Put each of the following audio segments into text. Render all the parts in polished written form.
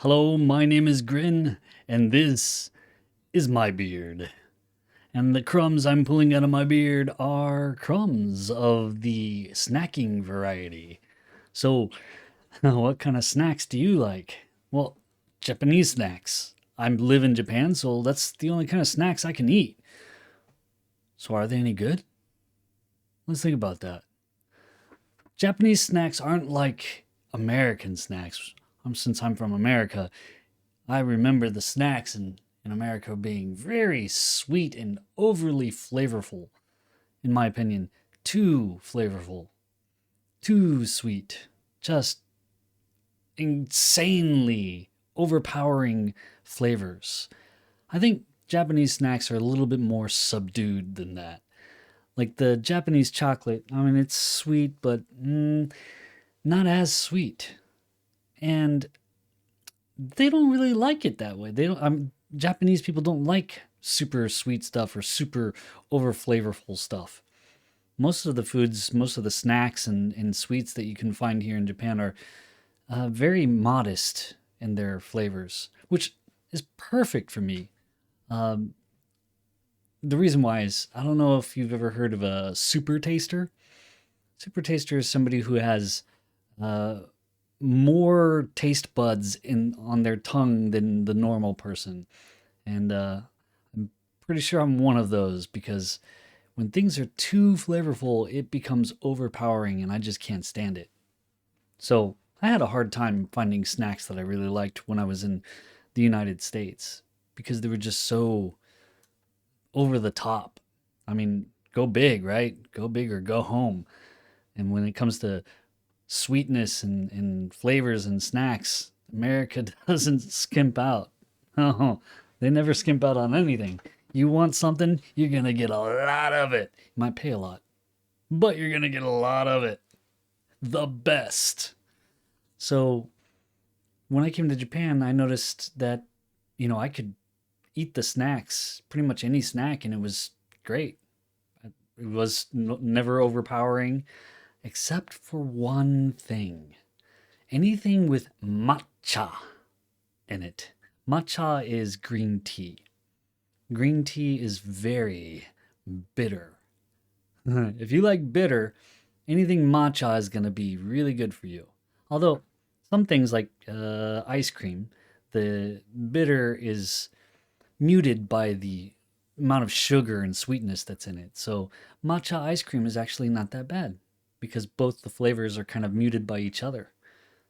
Hello, my name is Grin, and this is my beard. And the crumbs I'm pulling out of my beard are crumbs of the snacking variety. So, what kind of snacks do you like? Well, Japanese snacks. I live in Japan, so that's the only kind of snacks I can eat. So, are they any good? Let's think about that. Japanese snacks aren't like American snacks. Since I'm from America, I remember the snacks in America being very sweet and overly flavorful, in my opinion. Too flavorful, too sweet, just insanely overpowering flavors. I think Japanese snacks are a little bit more subdued than that. Like the Japanese chocolate, I mean, it's sweet, but not as sweet. And they don't really like it that way. They don't. Japanese people don't like super sweet stuff or super over flavorful stuff. Most of the foods, most of the snacks and sweets that you can find here in Japan are very modest in their flavors, which is perfect for me. Um, the reason why is I don't know if you've ever heard of a super taster. Super taster is somebody who has uh, more taste buds in on their tongue than the normal person. And I'm pretty sure I'm one of those because when things are too flavorful, it becomes overpowering and I just can't stand it. So I had a hard time finding snacks that I really liked when I was in the United States because they were just so over the top. I mean, go big, right? Go big or go home. And when it comes to sweetness and flavors and snacks, America doesn't skimp out. Oh, they never skimp out on anything. You want something, you're gonna get a lot of it. You might pay a lot, but you're gonna get a lot of it. The best. So when I came to Japan, I noticed that, I could eat the snacks, pretty much any snack, and it was great. It was never overpowering, except for one thing. Anything with matcha in it. Matcha is green tea. Green tea is very bitter. If you like bitter, anything matcha is going to be really good for you. Although some things like ice cream, the bitter is muted by the amount of sugar and sweetness that's in it. So matcha ice cream is actually not that bad because both the flavors are kind of muted by each other.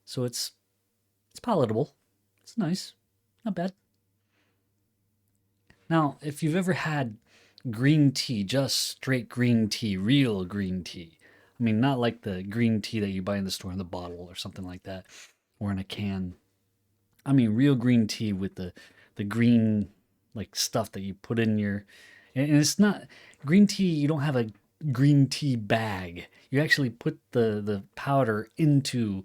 So it's palatable. It's nice. Not bad. Now, if you've ever had green tea, just straight green tea, real green tea. I mean, not like the green tea that you buy in the store in the bottle or something like that, or in a can. I mean, real green tea with the green like stuff that you put in your. And it's not green tea. You don't have a green tea bag. You actually put the powder into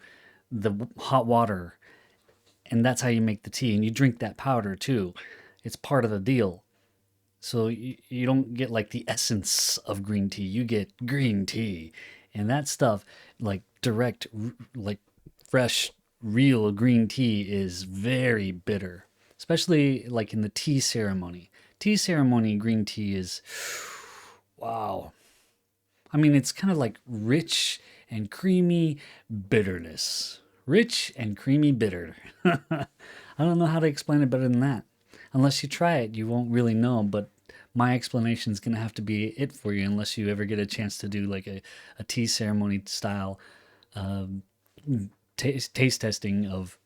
the hot water, and that's how you make the tea. And you drink that powder too. It's part of the deal. So you don't get like the essence of green tea. You get green tea, and that stuff, like direct, like fresh, real green tea, is very bitter. Especially like in the tea ceremony. Tea ceremony green tea is wow. I mean, it's kind of like rich and creamy bitterness. Rich and creamy bitter. I don't know how to explain it better than that. Unless you try it, you won't really know. But my explanation is going to have to be it for you unless you ever get a chance to do like a tea ceremony style um, taste testing of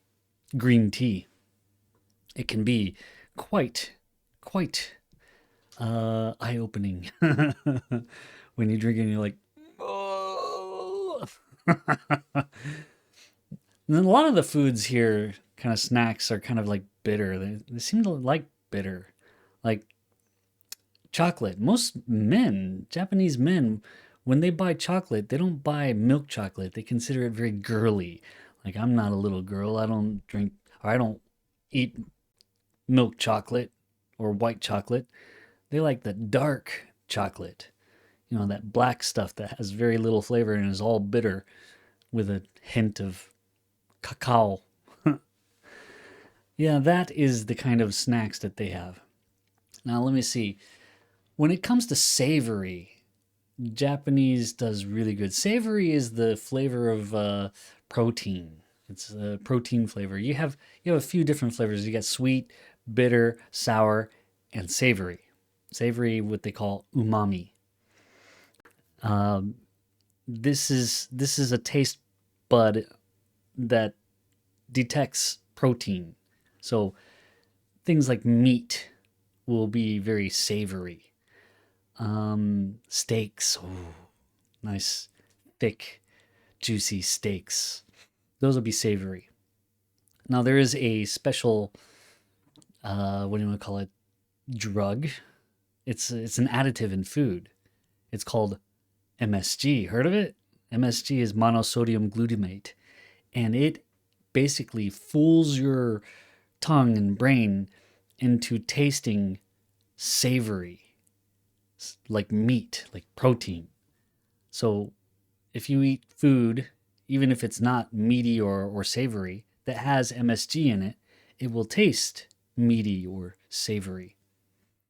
green tea. It can be quite, quite eye opening when you drink it and you're like, oh. And then a lot of the foods here, kind of snacks, are kind of like bitter. They seem to like bitter. Like chocolate. Most men, Japanese men, when they buy chocolate, they don't buy milk chocolate. They consider it very girly. Like I'm not a little girl. I don't drink or I don't eat milk chocolate or white chocolate. They like the dark chocolate. That black stuff that has very little flavor and is all bitter with a hint of cacao. Yeah, that is the kind of snacks that they have. Now, let me see. When it comes to savory, Japanese does really good. Savory is the flavor of protein. It's a protein flavor. You have a few different flavors. You got sweet, bitter, sour, and savory. Savory, what they call umami. Um, this is a taste bud that detects protein. So things like meat will be very savory. Steaks, ooh, nice, thick, juicy steaks. Those will be savory. Now there is a special, what do you want to call it? Drug. It's an additive in food. It's called MSG. Heard of it? MSG is monosodium glutamate, and it basically fools your tongue and brain into tasting savory, like meat, like protein. So if you eat food, even if it's not meaty or savory, that has MSG in it, it will taste meaty or savory.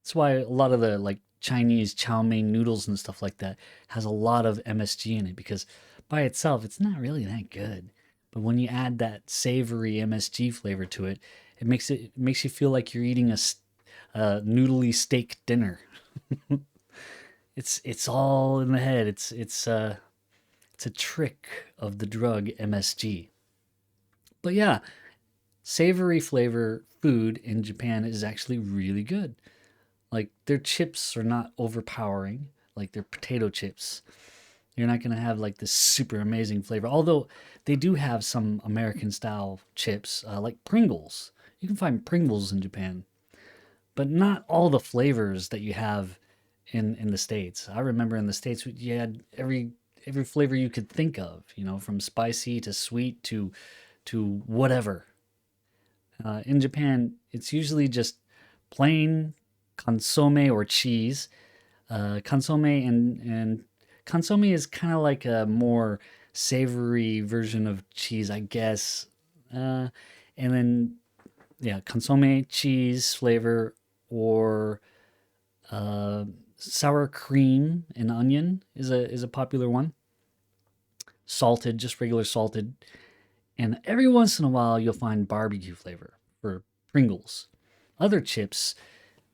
That's why a lot of the like Chinese chow mein noodles and stuff like that has a lot of MSG in it because by itself it's not really that good. But when you add that savory MSG flavor to it, it makes you feel like you're eating a noodly steak dinner. It's all in the head. It's a trick of the drug MSG. But yeah, savory flavor food in Japan is actually really good. Like their chips are not overpowering, like their potato chips. You're not gonna have like this super amazing flavor. Although they do have some American style chips, like Pringles. You can find Pringles in Japan, but not all the flavors that you have in the states. I remember in the states you had every flavor you could think of. From spicy to sweet to whatever. In Japan, it's usually just plain consomme or cheese. Consomme and consomme is kind of like a more savory version of cheese, I guess. And then yeah, consomme cheese flavor or uh, sour cream and onion is a popular one. Salted, just regular salted, and every once in a while you'll find barbecue flavor for Pringles. Other chips,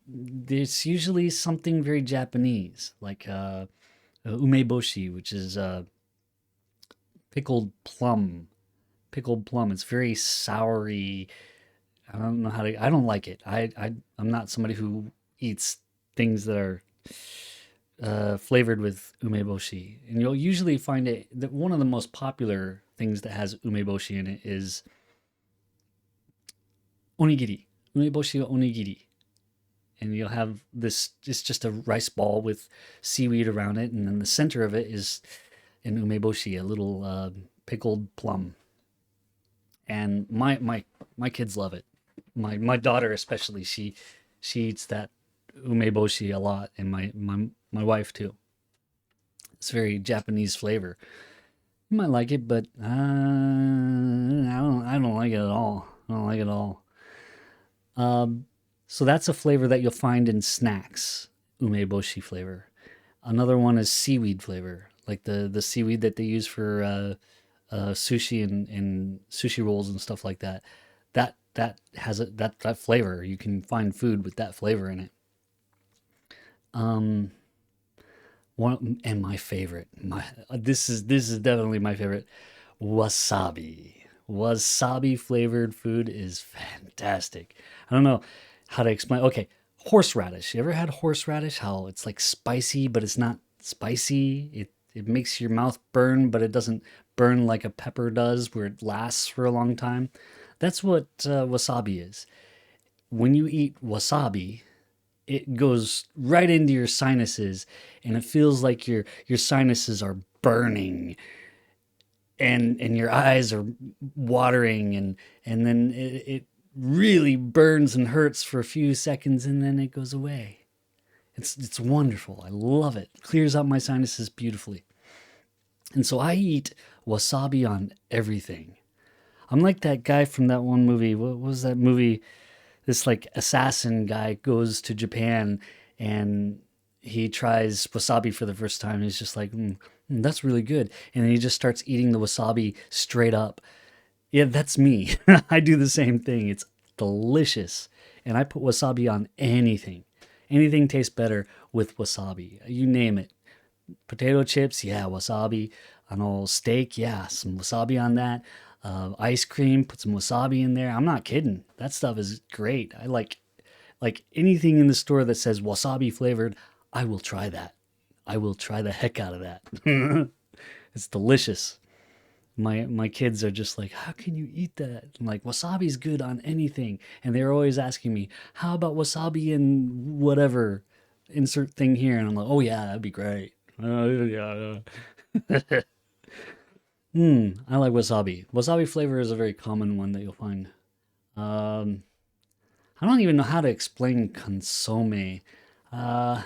there's usually something very Japanese, like umeboshi, which is pickled plum. Pickled plum. It's very soury. I don't know how to. I don't like it. I'm not somebody who eats things that are flavored with umeboshi, and you'll usually find it. That one of the most popular things that has umeboshi in it is onigiri. Umeboshi onigiri, and you'll have this. It's just a rice ball with seaweed around it, and then the center of it is an umeboshi, a little pickled plum. And my kids love it. My daughter especially, she eats that umeboshi a lot, and my wife too. It's very Japanese flavor. You might like it, but I don't like it at all. I don't like it at all. So that's a flavor that you'll find in snacks, umeboshi flavor. Another one is seaweed flavor, like the seaweed that they use for sushi and sushi rolls and stuff like that. That has that flavor. You can find food with that flavor in it. Um, One and my favorite, my this is definitely my favorite, wasabi. Wasabi flavored food is fantastic. I don't know how to explain. Okay, horseradish. You ever had horseradish? How it's like spicy, but it's not spicy. It makes your mouth burn, but it doesn't burn like a pepper does, where it lasts for a long time. That's what wasabi is. When you eat wasabi, it goes right into your sinuses, and it feels like your sinuses are burning, and your eyes are watering, and then it really burns and hurts for a few seconds, and then it goes away. It's wonderful. I love it. Clears out my sinuses beautifully. And so I eat wasabi on everything. I'm like that guy from that one movie. What was that movie? This like assassin guy goes to Japan and he tries wasabi for the first time. He's just like, that's really good. And then he just starts eating the wasabi straight up. Yeah, that's me. I do the same thing. It's delicious. And I put wasabi on anything. Anything tastes better with wasabi. You name it. Potato chips, yeah, wasabi. On all steak, yeah, some wasabi on that. Ice cream, put some wasabi in there. I'm not kidding. That stuff is great. I like anything in the store that says wasabi flavored. I will try that. I will try the heck out of that. It's delicious. My kids are just like, how can you eat that? I'm like, wasabi's good on anything, and they're always asking me, how about wasabi and whatever, insert thing here, and I'm like, oh yeah, that'd be great. Yeah. I like wasabi. Wasabi flavor is a very common one that you'll find. Um, I don't even know how to explain consomme. Uh,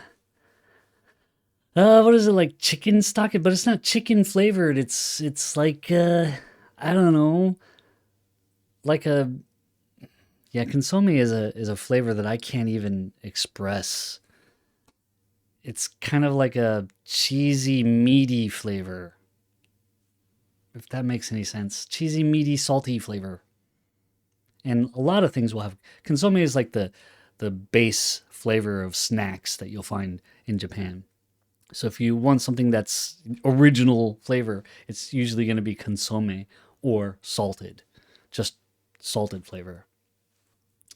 what is it like chicken stock? But it's not chicken flavored. It's like I don't know, like a yeah. Consomme is a flavor that I can't even express. It's kind of like a cheesy, meaty flavor, if that makes any sense. Cheesy, meaty, salty flavor. And a lot of things will have consomme is like the base flavor of snacks that you'll find in Japan. So if you want something that's original flavor, it's usually going to be consomme or salted, just salted flavor.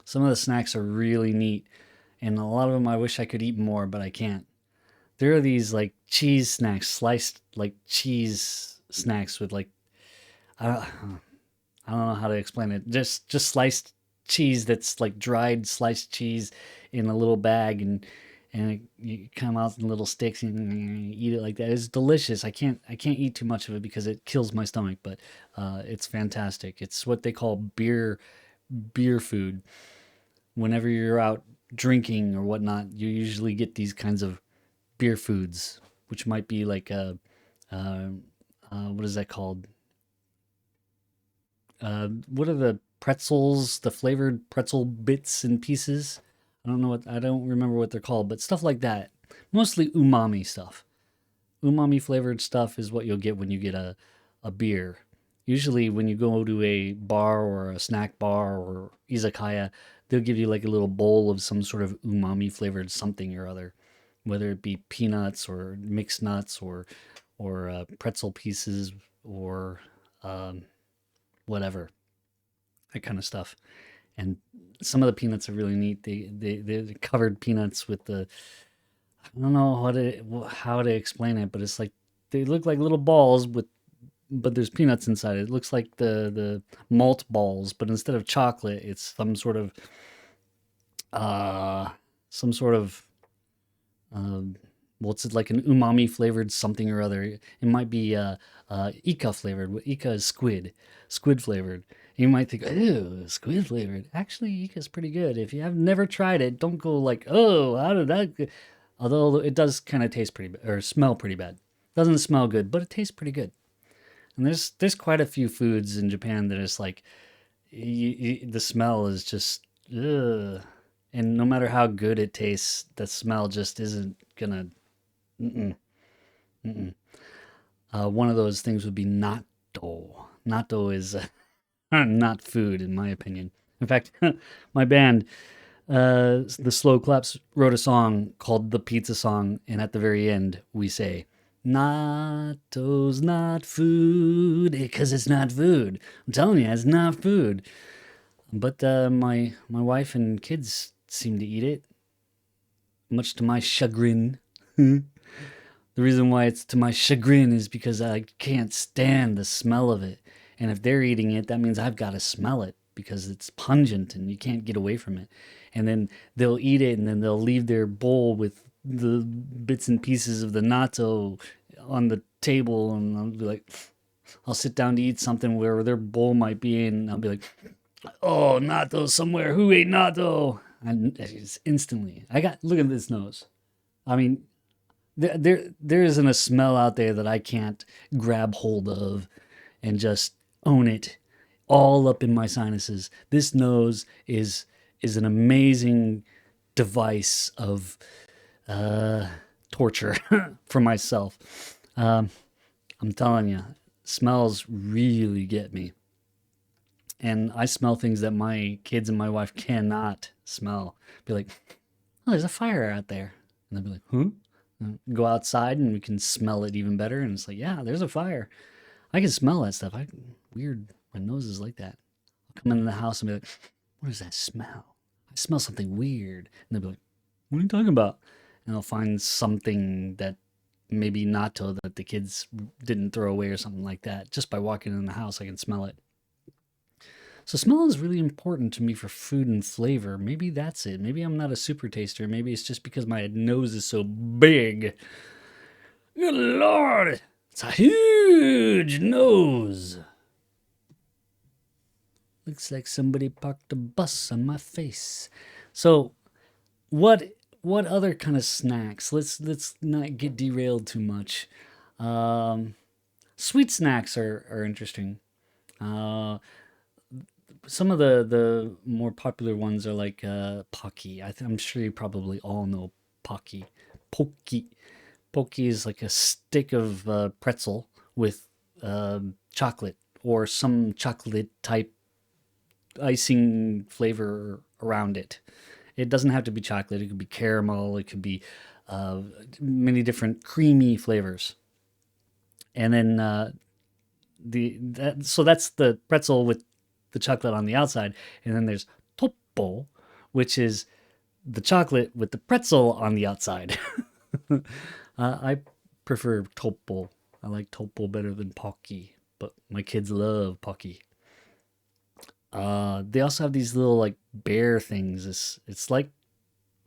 Some of the snacks are really neat, and a lot of them I wish I could eat more, but I can't. There are these like cheese snacks, sliced like cheese snacks with like I don't, I don't know how to explain it. Just sliced cheese that's like dried sliced cheese in a little bag, and you come out in little sticks and you eat it like that. It's delicious. I can't eat too much of it because it kills my stomach, but it's fantastic. It's what they call beer food. Whenever you're out drinking or whatnot, you usually get these kinds of beer foods, which might be like uh, what is that called? What are the pretzels, the flavored pretzel bits and pieces? I don't remember what they're called, but stuff like that. Mostly umami stuff. Umami flavored stuff is what you'll get when you get a beer. Usually, when you go to a bar or a snack bar or izakaya, they'll give you like a little bowl of some sort of umami flavored something or other, whether it be peanuts or mixed nuts or pretzel pieces or um, whatever, that kind of stuff. And some of the peanuts are really neat. They're covered peanuts with the I don't know how to explain it, but it's like they look like little balls with but there's peanuts inside. It looks like the malt balls, but instead of chocolate, it's uh some sort of um what's it like an umami flavored something or other. It might be Ika flavored. Ika is squid flavored. You might think, oh, squid flavored. Actually, Ika is pretty good. If you have never tried it, don't go like, oh, how did that? Although it does kind of taste pretty or smell pretty bad. Doesn't smell good, but it tastes pretty good. And there's quite a few foods in Japan that is like the smell is just ugh. And no matter how good it tastes, the smell just isn't gonna. Mm-mm, mm-mm. One of those things would be natto. Natto is not food, in my opinion. In fact, my band, the Slow Claps, wrote a song called "The Pizza Song," and at the very end, we say, "Natto's not food because it's not food." I'm telling you, it's not food. But my wife and kids seem to eat it, much to my chagrin. The reason why it's to my chagrin is because I can't stand the smell of it. And if they're eating it, that means I've got to smell it because it's pungent and you can't get away from it. And then they'll eat it and then they'll leave their bowl with the bits and pieces of the natto on the table. And I'll be like, I'll sit down to eat something where their bowl might be in. And I'll be like, oh, natto somewhere. Who ate natto? And it's instantly. Look at this nose. I mean, there isn't a smell out there that I can't grab hold of and just own it. all up in my sinuses. This nose is an amazing device of uh, torture for myself. Um, I'm telling you, smells really get me. And I smell things that my kids and my wife cannot smell. Be like, oh, there's a fire out there. And they'll be like, huh? And go outside and we can smell it even better. And it's like, yeah, there's a fire. I can smell that stuff. Weird. My nose is like that. I'll come into the house and be like, what is that smell? I smell something weird. And they'll be like, what are you talking about? And I'll find something that maybe natto that the kids didn't throw away or something like that. Just by walking in the house, I can smell it. So smell is really important to me for food and flavor. Maybe that's it. Maybe I'm not a super taster. Maybe it's just because my nose is so big. Good lord, it's a huge nose. Looks like somebody parked a bus on my face. So what what other kind of snacks? Let's not get derailed too much. Um, Sweet snacks are interesting. Uh, some of the more popular ones are like Pocky. I'm sure you probably all know Pocky. Pocky. Pocky is like a stick of pretzel with chocolate or some chocolate type icing flavor around it. It doesn't have to be chocolate. It could be caramel. It could be uh, many different creamy flavors. And then so that's the pretzel with the chocolate on the outside, and then there's toppo, which is the chocolate with the pretzel on the outside. I prefer toppo. I like toppo better than pocky, but my kids love pocky. They also have these little like bear things. It's like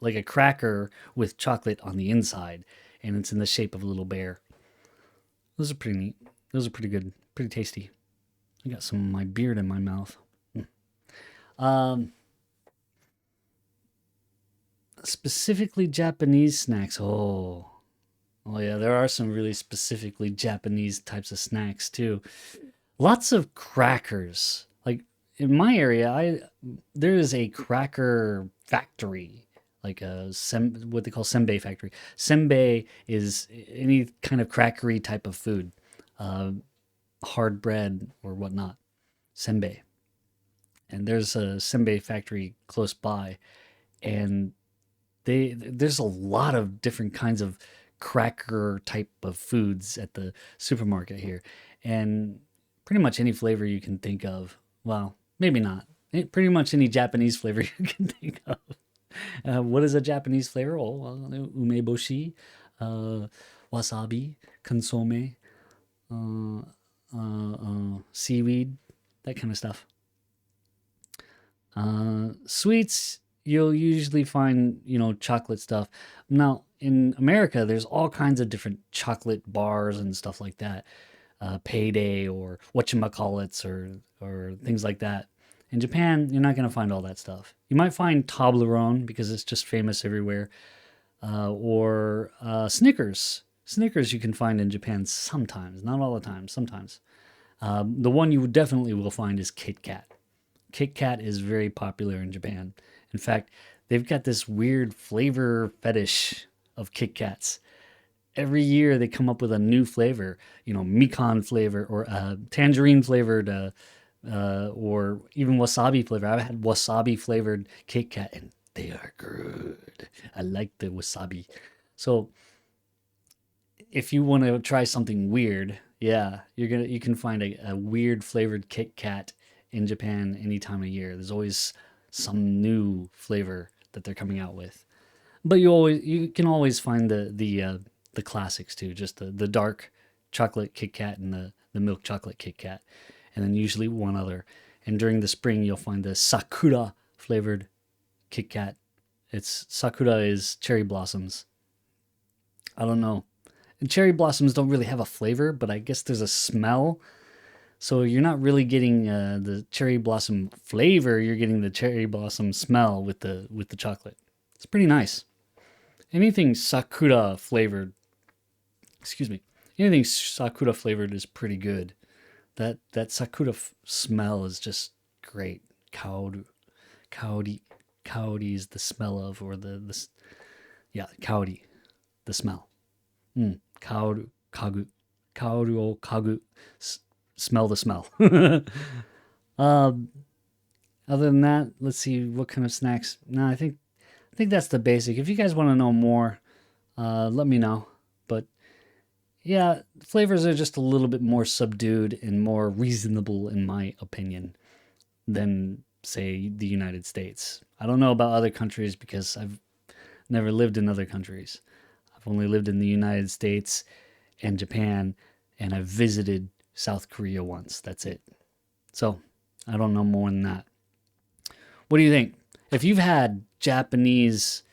a cracker with chocolate on the inside, and it's in the shape of a little bear. Those are pretty neat. Those are pretty good, pretty tasty. I got some of my beard in my mouth. Um, Specifically Japanese snacks. Oh yeah, there are some really specifically Japanese types of snacks too. Lots of crackers. Like in my area, I there is a cracker factory, like what they call senbei factory. Senbei is any kind of crackery type of food, uh, hard bread or whatnot. Senbei, and there's a senbei factory close by, and there's a lot of different kinds of cracker type of foods at the supermarket here, and pretty much any flavor you can think of. Well, maybe not. Pretty much any Japanese flavor you can think of. What is a Japanese flavor? Oh, umeboshi, uh, wasabi, consome, uh, seaweed, that kind of stuff. Sweets, you'll usually find, chocolate stuff. Now, in America, there's all kinds of different chocolate bars and stuff like that. Payday or whatchamacallits or things like that. In Japan, you're not going to find all that stuff. You might find Toblerone because it's just famous everywhere, or Snickers. Snickers you can find in Japan sometimes, not all the time, sometimes. The one you definitely will find is Kit Kat. Kit Kat is very popular in Japan. In fact, they've got this weird flavor fetish of Kit Kats. Every year they come up with a new flavor, Mikan flavor or tangerine flavored, or even wasabi flavor. I've had wasabi flavored Kit Kat and they are good. I like the wasabi. So if you want to try something weird, yeah, you can find a weird flavored Kit Kat in Japan any time of year. There's always some new flavor that they're coming out with. But you can always find the classics too, just the dark chocolate Kit Kat and the milk chocolate Kit Kat, and then usually one other. And during the spring, you'll find the sakura flavored Kit Kat. It's sakura is cherry blossoms. I don't know. And cherry blossoms don't really have a flavor, but I guess there's a smell. So you're not really getting the cherry blossom flavor. You're getting the cherry blossom smell with the chocolate. It's pretty nice. Anything sakura flavored, excuse me, anything sakura flavored is pretty good. That sakura smell is just great. Kaoru, kaori, kaori is the smell of, or yeah, kaori, the smell. Kaoru, kagu, kaoru o kagu, smell the smell. um, Other than that, let's see what kind of snacks. No, I think that's the basic. If you guys want to know more, let me know. But yeah, flavors are just a little bit more subdued and more reasonable, in my opinion, than say the United States. I don't know about other countries because I've never lived in other countries. I've only lived in the United States and Japan, and I've visited South Korea once. That's it. So I don't know more than that. What do you think? If you've had Japanese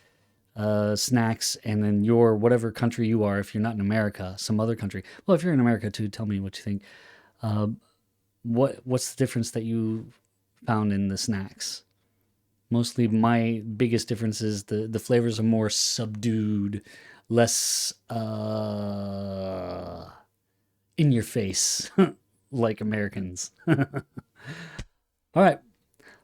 snacks and in your whatever country you are, if you're not in America, some other country. Well, if you're in America too, tell me what you think. Uh, what's the difference that you found in the snacks? Mostly, my biggest difference is the flavors are more subdued, less in your face, like Americans. All right.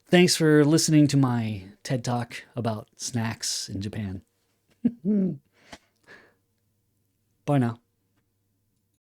Thanks for listening to my TED Talk about snacks in Japan. Bye now.